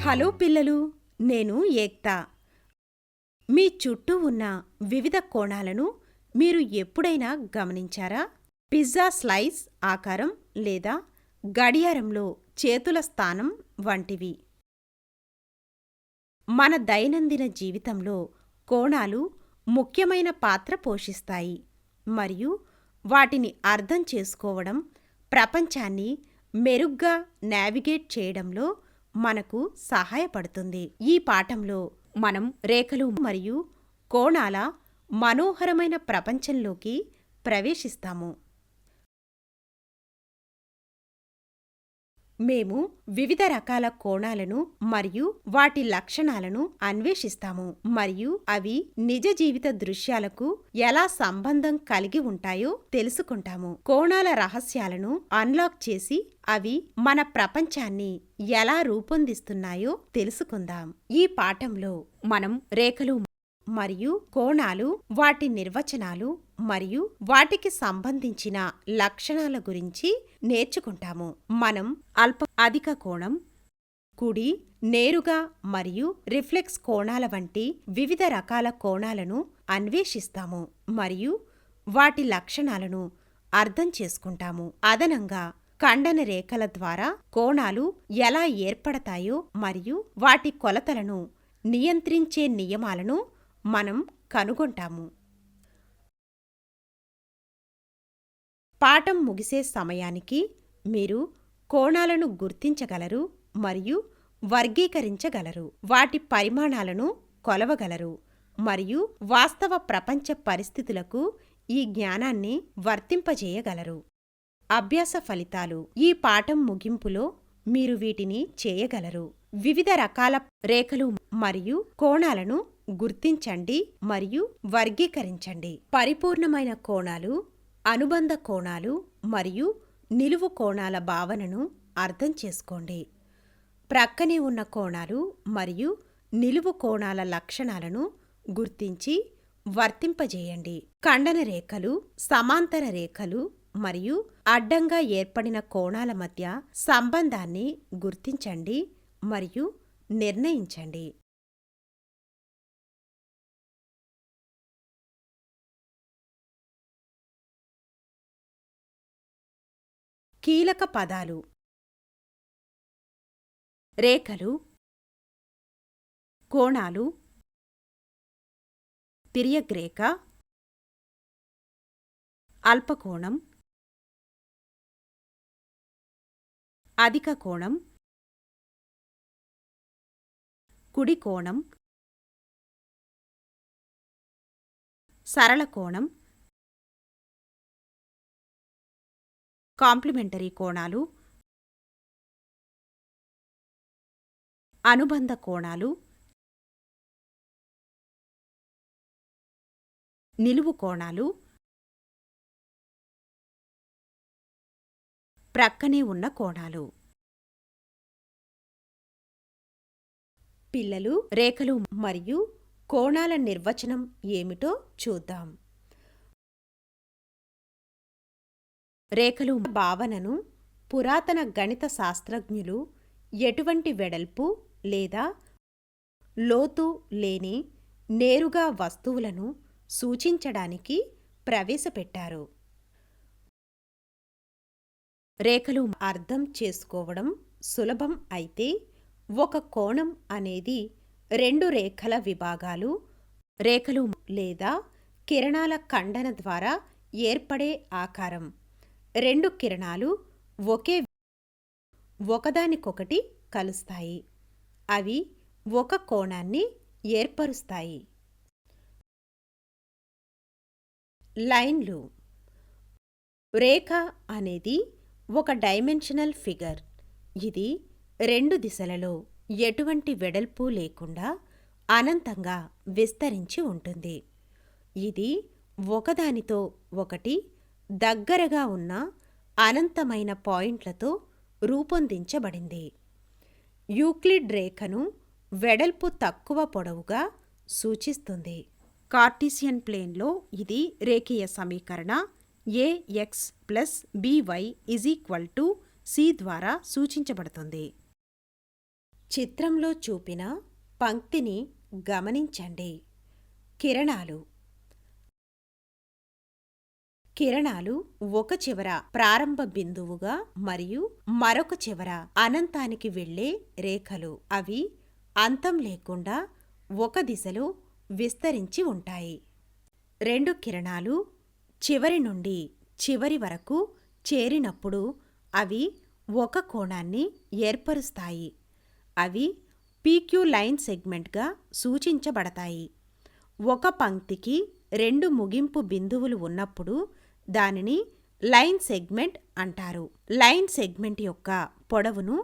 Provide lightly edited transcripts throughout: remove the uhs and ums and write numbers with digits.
Hello పిల్లలు, నేను ఏక్తా. మీ చుట్టూ ఉన్న వివిధ కోణాలను మీరు ఎప్పుడైనా గమనించారా? పిజ్జా స్లైస్ ఆకారం లేదా గడియారంలో చేతుల స్థానం వంటివి. మన దైనందిన జీవితంలో కోణాలు ముఖ్యమైన పాత్ర పోషిస్తాయి మరియు వాటిని అర్థం చేసుకోవడం ప్రపంచాన్ని మెరుగ్గా నావిగేట్ చేయడంలో మనకు సహాయపడుతుంది. ఈ పాఠంలో మనం రేఖలు మరియు కోణాల మనోహరమైన ప్రపంచంలోకి ప్రవేశిస్తాము. మేము వివిధ రకాల కోణాలను మరియు వాటి లక్షణాలను అన్వేషిస్తాము మరియు అవి నిజ జీవిత దృశ్యాలకు ఎలా సంబంధం కలిగి ఉంటాయో తెలుసుకుంటాము. కోణాల రహస్యాలను అన్లాక్ చేసి అవి మన ప్రపంచాన్ని ఎలా రూపొందిస్తున్నాయో తెలుసుకుందాం. ఈ పాఠంలో మనం రేఖలు మరియు కోణాలు, వాటి నిర్వచనాలు మరియు వాటికి సంబంధించిన లక్షణాల గురించి నేర్చుకుంటాము. మనం అధిక కోణం, కుడి, నేరుగా మరియు రిఫ్లెక్స్ కోణాల వంటి వివిధ రకాల కోణాలను అన్వేషిస్తాము మరియు వాటి లక్షణాలను అర్థం చేసుకుంటాము. అదనంగా ఖండన రేఖల ద్వారా కోణాలు ఎలా ఏర్పడతాయో మరియు వాటి కొలతలను నియంత్రించే నియమాలను మనం కనుగొంటాము. పాఠం ముగిసే సమయానికి మీరు కోణాలను గుర్తించగలరు మరియు వర్గీకరించగలరు, వాటి పరిమాణాలను కొలవగలరు మరియు వాస్తవ ప్రపంచ పరిస్థితులకు ఈ జ్ఞానాన్ని వర్తింపజేయగలరు. అభ్యాస ఫలితాలు. ఈ పాఠం ముగింపులో మీరు వీటిని చేయగలరు. వివిధ రకాల రేఖలు మరియు కోణాలను గుర్తించండి మరియు వర్గీకరించండి. పరిపూర్ణమైన కోణాలు, అనుబంధ కోణాలు మరియు నిలువు కోణాల భావనను అర్థం చేసుకోండి. ప్రక్కనే ఉన్న కోణాలు మరియు నిలువు కోణాల లక్షణాలను గుర్తించి వర్తింపజేయండి. ఖండన రేఖలు, సమాంతర రేఖలు మరియు అడ్డంగా ఏర్పడిన కోణాల మధ్య సంబంధాన్ని గుర్తించండి మరియు నిర్ణయించండి. కీలక పదాలు: రేఖలు, కోణాలు, తిర్యగ్రేఖ, అల్పకోణం, అధిక కోణం, కుడి కోణం, సరళ కోణం, కాంప్లిమెంటరీ కోణాలు, అనుబంధ కోణాలు, నిలువు కోణాలు, ప్రక్కనే ఉన్న కోణాలు. పిల్లలు, రేఖలు మరియు కోణాల నిర్వచనం ఏమిటో చూద్దాం. రేఖలు భావనను పురాతన గణిత శాస్త్రజ్ఞులు ఎటువంటి వెడల్పు లేదా లోతు లేని నేరుగా వస్తువులను సూచించడానికి ప్రవేశపెట్టారు. రేఖలు అర్థం చేసుకోవడం సులభం అయితే, ఒక కోణం అనేది రెండు రేఖల విభాగాలు, రేఖలు లేదా కిరణాల ఖండన ద్వారా ఏర్పడే ఆకారం. రెండు కిరణాలు ఒకదానికొకటి కలుస్తాయి. అవి ఒక కోణాన్ని ఏర్పరుస్తాయి. లైన్లు. రేఖ అనేది ఒక డైమెన్షనల్ ఫిగర్. ఇది రెండు దిశలలో ఎటువంటి వెడల్పు లేకుండా అనంతంగా విస్తరించి ఉంటుంది. ఇది ఒకదానితో ఒకటి దగ్గరగా ఉన్న అనంతమైన పాయింట్లతో రూపొందించబడింది. యూక్లిడ్ రేఖను వెడల్పు తక్కువ పొడవుగా సూచిస్తుంది. కార్టీసియన్ ప్లేన్లో ఇది రేఖీయ సమీకరణ ax + by = c ద్వారా సూచించబడుతుంది. చిత్రంలో చూపిన పంక్తిని గమనించండి. కిరణాలు. కిరణాలు ఒక చివర ప్రారంభ బిందువుగా మరియు మరొక చివర అనంతానికి వెళ్ళే రేఖలు. అవి అంతం లేకుండా ఒక దిశలో విస్తరించి ఉంటాయి. రెండు కిరణాలు చివరి నుండి చివరి వరకు చేరినప్పుడు అవి ఒక కోణాన్ని ఏర్పరుస్తాయి. అవి పీక్యూ లైన్ సెగ్మెంట్గా సూచించబడతాయి. ఒక పంక్తికి రెండు ముగింపు బిందువులు ఉన్నప్పుడు దానిని లైన్ సెగ్మెంట్ అంటారు. లైన్ సెగ్మెంట్ యొక్క పొడవును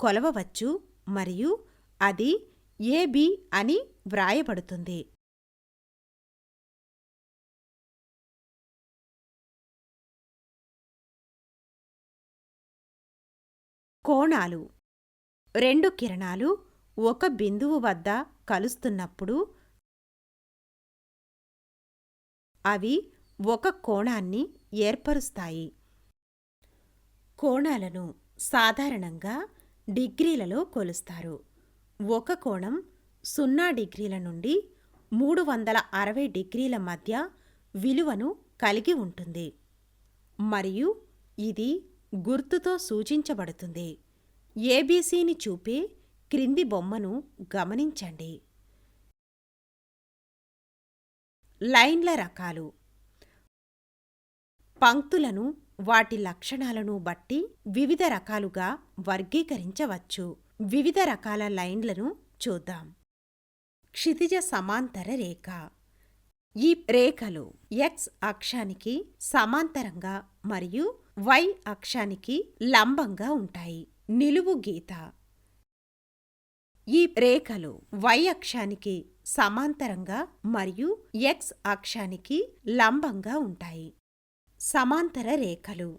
కొలవవచ్చు మరియు అది AB అని వ్రాయబడుతుంది. కోణాలు. రెండు కిరణాలు ఒక బిందువు వద్ద కలుస్తున్నప్పుడు అవి ఒక కోణాన్ని ఏర్పరుస్తాయి. కోణాలను సాధారణంగా డిగ్రీలలో కొలుస్తారు. ఒక కోణం 0 డిగ్రీల నుండి 360 డిగ్రీల మధ్య విలువను కలిగి ఉంటుంది మరియు ఇది గుర్తుతో సూచించబడుతుంది. ABCని చూపే క్రింది బొమ్మను గమనించండి. లైన్ల రకాలు. పంక్తులను వాటి లక్షణాలను బట్టి వివిధ రకాలుగా వర్గీకరించవచ్చు. వివిధ రకాల లైన్లను చూద్దాం. క్షితిజ సమాంతర రేఖ. ఈ రేఖలు X అక్షానికి సమాంతరంగా మరియు Y అక్షానికి లంబంగా ఉంటాయి. నిలువు గీత. ఈ రేఖలు Y అక్షానికి సమాంతరంగా మరియు X అక్షానికి లంబంగా ఉంటాయి. సమాంతర రేఖలు.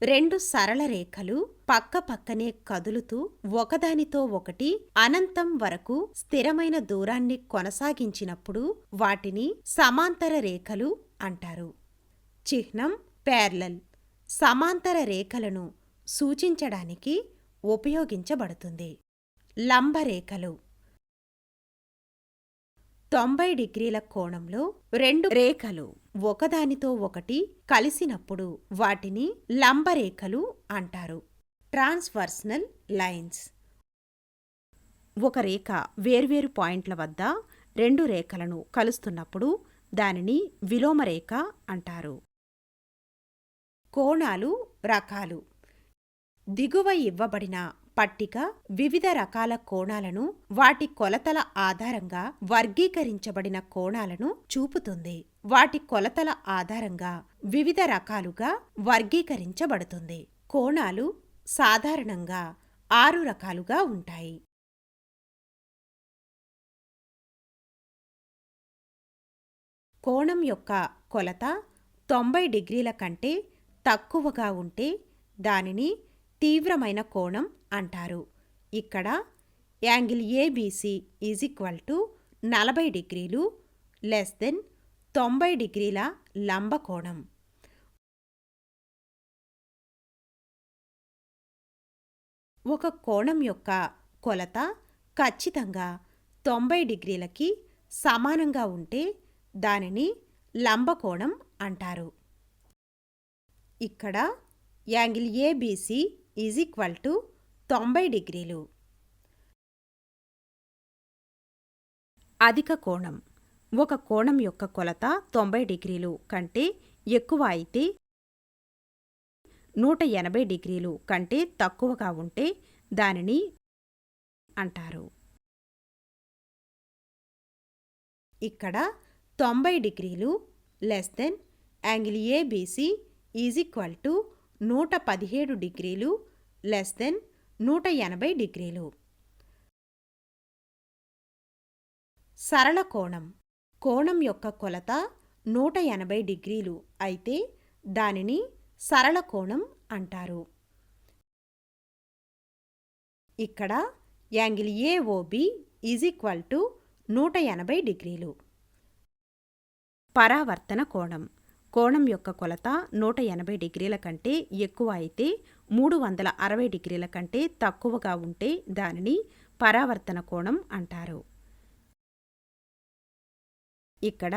రెండు సరళ రేఖలు పక్కపక్కనే కదులుతూ ఒకదానితో ఒకటి అనంతం వరకు స్థిరమైన దూరాన్ని కొనసాగించినప్పుడు వాటిని సమాంతర రేఖలు అంటారు. చిహ్నం ప్యారలల్ సమాంతర రేఖలను సూచించడానికి ఉపయోగించబడుతుంది. లంబరేఖలు. 90 డిగ్రీల కోణంలో రెండు రేఖలు ఒకదానితో ఒకటి కలిసినప్పుడు వాటిని లంబరేఖలు అంటారు. ట్రాన్స్వర్సనల్ లైన్స్. ఒక రేఖ వేర్వేరు పాయింట్ల వద్ద రెండు రేఖలను కలుస్తున్నప్పుడు దానిని విలోమరేఖ అంటారు. కోణాలు రకాలు. దిగువ ఇవ్వబడిన పట్టిక వివిధ రకాల కోణాలను వాటి కొలతల ఆధారంగా వర్గీకరించబడిన కోణాలను చూపుతుంది. వాటి కొలతల ఆధారంగా వివిధ రకాలుగా వర్గీకరించబడుతుంది. కోణాలు సాధారణంగా 6 రకాలుగా ఉంటాయి. కోణం యొక్క కొలత 90 డిగ్రీల కంటే తక్కువగా ఉంటే దానిని తీవ్రమైన కోణం అంటారు. ఇక్కడ యాంగిల్ ABC = 40 డిగ్రీలు < 90 డిగ్రీల లంబకోణం. ఒక కోణం యొక్క కొలత ఖచ్చితంగా 90 డిగ్రీలకి సమానంగా ఉంటే దానిని లంబకోణం అంటారు. ఇక్కడ యాంగిల్ ABC = 90 డిగ్రీలు. అధిక కోణం. ఒక కోణం యొక్క కొలత 90 డిగ్రీలు కంటే ఎక్కువ అయితే 180 డిగ్రీలు కంటే తక్కువగా ఉంటే దానిని అంటారు. ఇక్కడ 90 డిగ్రీలు < యాంగిల్ ABC = 117 డిగ్రీలు < 180 డిగ్రీలు. సరళ కోణం. కోణం యొక్క కొలత 180 డిగ్రీలు అయితే దానిని సరళ కోణం అంటారు. ఇక్కడ యాంగిల్ AOB = 180 డిగ్రీలు. పరావర్తన కోణం. కోణం యొక్క కొలత 180 డిగ్రీల కంటే ఎక్కువ అయితే 360 డిగ్రీల కంటే తక్కువగా ఉంటే దానిని పరావర్తన కోణం అంటారు. ఇక్కడ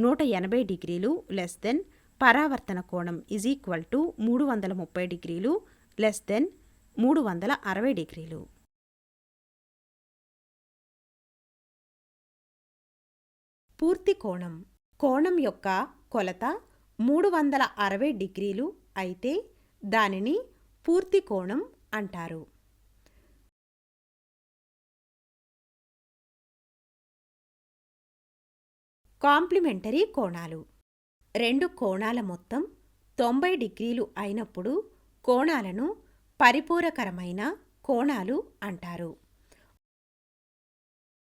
180 డిగ్రీలు లెస్ దెన్ పరావర్తన కోణం ఈజ్ ఈక్వల్ టు 330 డిగ్రీలు లెస్ దెన్ 360 డిగ్రీలు. పూర్తి కోణం. కోణం యొక్క కొలత 360 డిగ్రీలు అయితే దానిని పూర్తి కోణం అంటారు. కాంప్లిమెంటరీ కోణాలు. రెండు కోణాల మొత్తం 90 డిగ్రీలు అయినప్పుడు కోణాలను పరిపూరకరమైన కోణాలు అంటారు.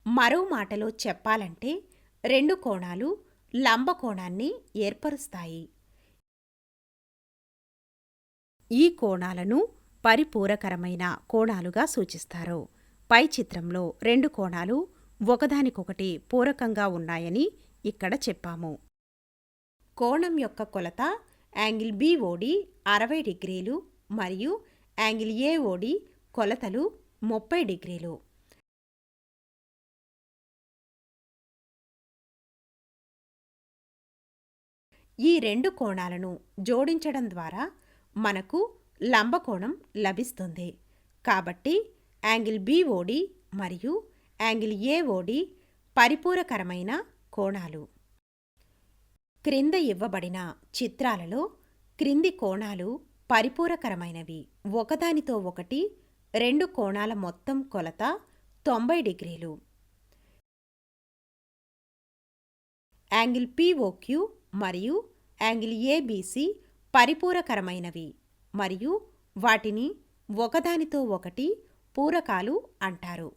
మరో మాటలో చెప్పాలంటే రెండు కోణాలు లంబకోణాన్ని ఏర్పరుస్తాయి. ఈ కోణాలను పరిపూరకరమైన కోణాలుగా సూచిస్తారు. పై చిత్రంలో రెండు కోణాలు ఒకదానికొకటి పూరకంగా ఉన్నాయని ఇక్కడ చెప్పాము. కోణం యొక్క కొలత యాంగిల్ BOD 60 డిగ్రీలు మరియు యాంగిల్ AOD కొలతలు 30 డిగ్రీలు. ఈ రెండు కోణాలను జోడించడం ద్వారా మనకు లంబకోణం లభిస్తుంది. కాబట్టి యాంగిల్ BOD మరియు యాంగిల్ AOD పరిపూరకరమైన కోణాలు. క్రింద ఇవ్వబడిన చిత్రాలలో క్రింది కోణాలు పరిపూరకరమైనవి. ఒకదానితో ఒకటి రెండు కోణాల మొత్తం కొలత 90 డిగ్రీలు. యాంగిల్ POQ మరియు యాంగిల్ ABC పరిపూరకరమైనవి మరియు వాటిని ఒకదానితో ఒకటి పూరకాలు అంటారు.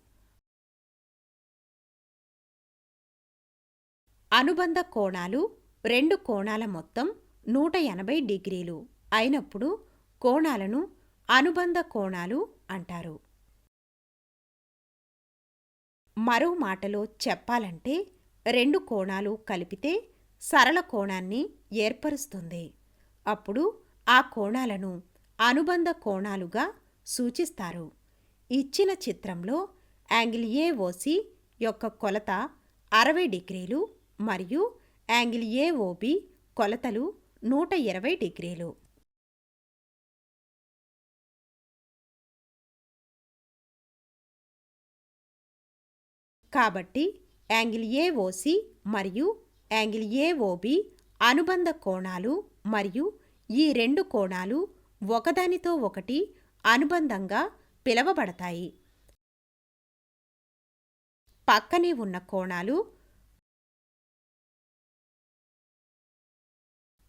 అనుబంధ కోణాలు. రెండు కోణాల మొత్తం 180 డిగ్రీలు అయినప్పుడు కోణాలను అనుబంధ కోణాలు అంటారు. మరో మాటలో చెప్పాలంటే రెండు కోణాలు కలిపితే సరళ కోణాన్ని ఏర్పరుస్తుంది. అప్పుడు ఆ కోణాలను అనుబంధ కోణాలుగా సూచిస్తారు. ఇచ్చిన చిత్రంలో యాంగిల్ AOC యొక్క కొలత 60 డిగ్రీలు మరియు యాంగిల్ AOB కొలతలు 120 డిగ్రీలు. కాబట్టి యాంగిల్ AOC మరియు యాంగిల్ AOB అనుబంధ కోణాలు మరియు ఈ రెండు కోణాలు ఒకదానితో ఒకటి అనుబంధంగా పిలవబడతాయి. పక్కనే ఉన్న కోణాలు.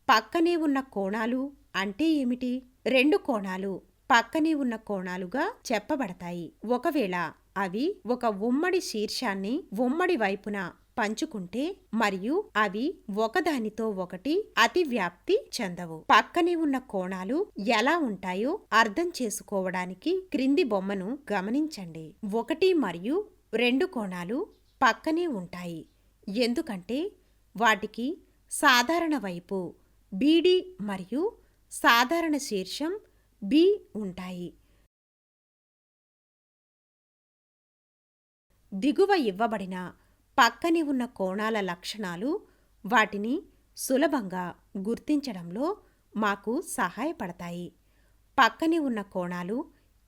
పక్కనే ఉన్న కోణాలు అంటే ఏమిటి? రెండు కోణాలు పక్కనే ఉన్న కోణాలుగా చెప్పబడతాయి ఒకవేళ అవి ఒక ఉమ్మడి శీర్షాన్ని ఉమ్మడి వైపున పంచుకుంటే మరియు అవి ఒకదానితో ఒకటి అతివ్యాప్తి చెందవు. పక్కనే ఉన్న కోణాలు ఎలా ఉంటాయో అర్థం చేసుకోవడానికి క్రింది బొమ్మను గమనించండి. 1 మరియు 2 కోణాలు పక్కనే ఉంటాయి ఎందుకంటే వాటికి సాధారణ వైపు BD మరియు సాధారణ శీర్షం B ఉంటాయి. దిగువ ఇవ్వబడిన పక్కనే ఉన్న కోణాల లక్షణాలు వాటిని సులభంగా గుర్తించడంలో మాకు సహాయపడతాయి. పక్కనే ఉన్న కోణాలు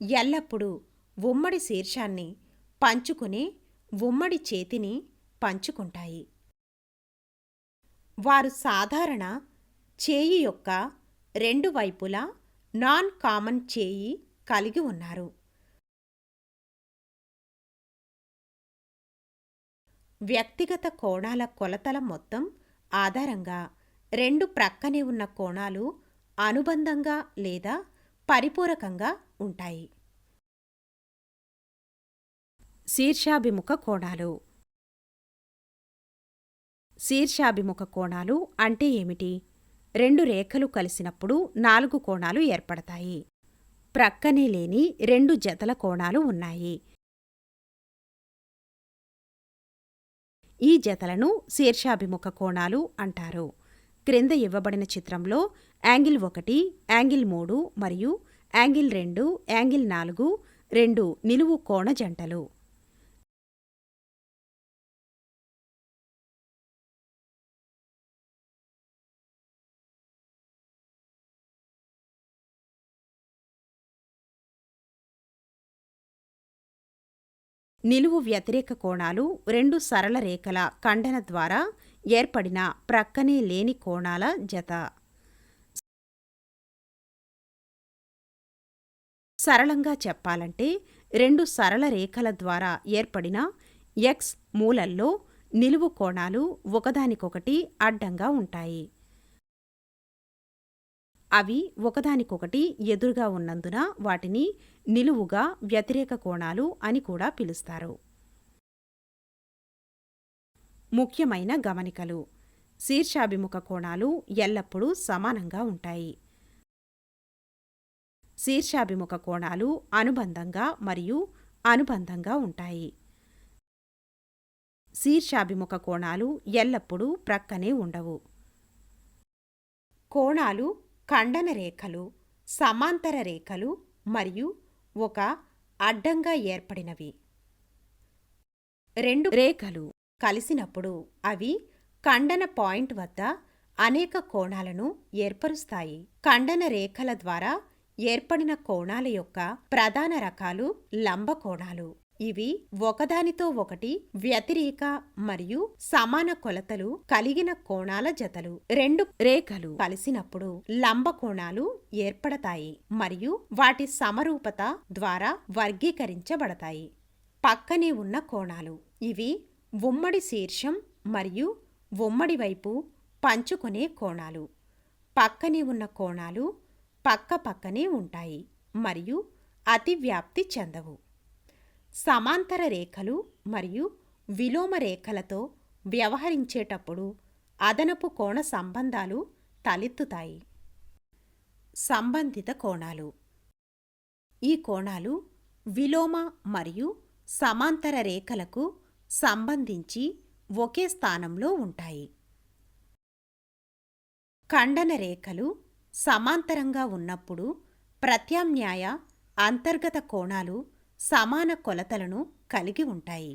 ఎల్లప్పుడూ ఉమ్మడి శీర్షాన్ని పంచుకునే ఉమ్మడి చేతిని పంచుకుంటాయి. వారు సాధారణ చేయి యొక్క రెండు వైపులా నాన్ కామన్ చేయి కలిగి ఉన్నారు. వ్యక్తిగత కోణాల కొలతల మొత్తం ఆధారంగా రెండు ప్రక్కనే ఉన్న కోణాలు అనుబంధంగా లేదా పరిపూరకంగా ఉంటాయి. శీర్షాభిముఖ కోణాలు. శీర్షాభిముఖ కోణాలు అంటే ఏమిటి? రెండు రేఖలు కలిసినప్పుడు 4 కోణాలు ఏర్పడతాయి. ప్రక్కనే లేని రెండు జతల కోణాలు ఉన్నాయి. ఈ జతలను శీర్షాభిముఖ కోణాలు అంటారు. క్రింద ఇవ్వబడిన చిత్రంలో యాంగిల్ 1, యాంగిల్ 3 మరియు యాంగిల్ 2, యాంగిల్ 4 రెండు నిలువు కోణ జంటలు. నిలువు వ్యతిరేక కోణాలు రెండు సరళ రేఖల ఖండన ద్వారా ఏర్పడిన ప్రక్కనే లేని కోణాల జత. సరళంగా చెప్పాలంటే రెండు సరళ రేఖల ద్వారా ఏర్పడిన ఎక్స్ మూలల్లో నిలువు కోణాలు ఒకదానికొకటి అడ్డంగా ఉంటాయి. అవి ఒకదానికొకటి ఎదురుగా ఉన్నందున వాటిని నిలువుగా వ్యతిరేక కోణాలు అని కూడా పిలుస్తారు. ముఖ్యమైన గమనికలు: శీర్షాభిముఖ కోణాలు ఎల్లప్పుడూ సమానంగా ఉంటాయి. శీర్షాభిముఖ కోణాలు అనుబంధంగా మరియు అనుబంధంగా ఉంటాయి. శీర్షాభిముఖ కోణాలు ఎల్లప్పుడూ ప్రక్కనే ఉండవు. కోణాలు ఖండన రేఖలు, సమాంతర రేఖలు మరియు ఒక అడ్డంగా ఏర్పడినవి. రెండు రేఖలు కలిసినప్పుడు అవి ఖండన పాయింట్ వద్ద అనేక కోణాలను ఏర్పరుస్తాయి. ఖండన రేఖల ద్వారా ఏర్పడిన కోణాల యొక్క ప్రధాన రకాలు లంబ కోణాలు. ఇవి ఒకదానితో ఒకటి వ్యతిరేక మరియు సమాన కొలతలు కలిగిన కోణాల జతలు. రెండు రేఖలు కలిసినప్పుడు లంబ కోణాలు ఏర్పడతాయి మరియు వాటి సమరూపత ద్వారా వర్గీకరించబడతాయి. పక్కనే ఉన్న కోణాలు. ఇవి ఉమ్మడి శీర్షం మరియు ఉమ్మడి వైపు పంచుకొనే కోణాలు. పక్కనే ఉన్న కోణాలు పక్క పక్కనే ఉంటాయి మరియు అతివ్యాప్తి చెందవు. సమాంతర రేఖలు మరియు విలోమ రేఖలతో వ్యవహరించేటప్పుడు అదనపు కోణ సంబంధాలు తలెత్తుతాయి. సంబంధిత కోణాలు. ఈ కోణాలు విలోమ మరియు సమాంతర రేఖలకు సంబంధించి ఒకే స్థానంలో ఉంటాయి. ఖండన రేఖలు సమాంతరంగా ఉన్నప్పుడు ప్రత్యామ్నాయ అంతర్గత కోణాలు సమాన కొలతలను కలిగి ఉంటాయి.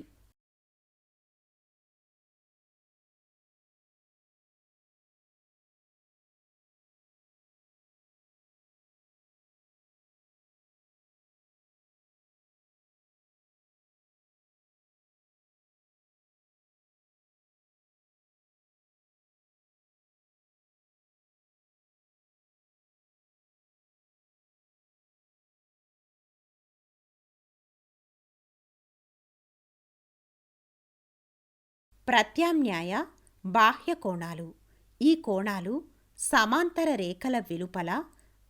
ప్రత్యామ్నాయ బాహ్య కోణాలు. ఈ కోణాలు సమాంతర రేఖల వెలుపల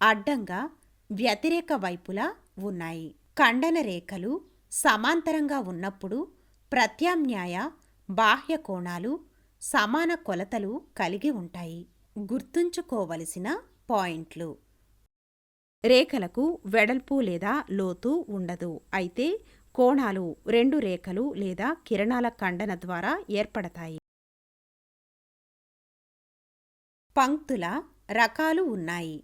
అడ్డంగా వ్యతిరేక వైపులా ఉన్నాయి. ఖండన రేఖలు సమాంతరంగా ఉన్నప్పుడు ప్రత్యామ్నాయ బాహ్య కోణాలు సమాన కొలతలు కలిగి ఉంటాయి. గుర్తుంచుకోవలసిన పాయింట్లు: రేఖలకు వెడల్పు లేదా లోతు ఉండదు. అయితే కోణాలు రెండు రేఖలు లేదా కిరణాల ఖండన ద్వారా ఏర్పడతాయి. పంక్తుల రకాలు ఉన్నాయి.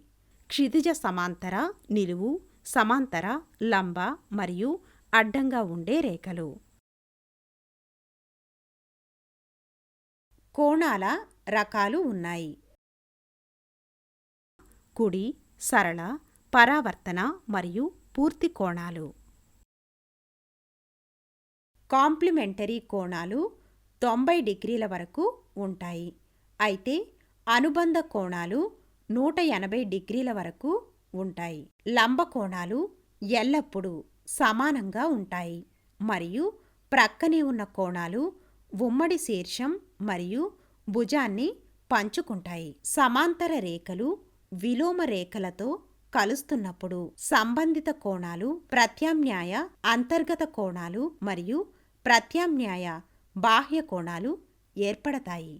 క్షితిజ సమాంతర, నిలువు, సమాంతర, లంబ మరియు అడ్డంగా ఉండే రేఖలు. కోణాల రకాలు ఉన్నాయి. కుడి, సరళ, పరావర్తన మరియు పూర్తి కోణాలు. కాంప్లిమెంటరీ కోణాలు 90 డిగ్రీల వరకు ఉంటాయి. అయితే అనుబంధ కోణాలు 180 డిగ్రీల వరకు ఉంటాయి. లంబ కోణాలు ఎల్లప్పుడూ సమానంగా ఉంటాయి మరియు ప్రక్కనే ఉన్న కోణాలు ఉమ్మడి శీర్షం మరియు భుజాన్ని పంచుకుంటాయి. సమాంతర రేఖలు విలోమ రేఖలతో కలుస్తున్నప్పుడు సంబంధిత కోణాలు ప్రత్యామ్నాయ అంతర్గత కోణాలు మరియు ప్రత్యామ్నాయ బాహ్య కోణాలు ఏర్పడతాయి.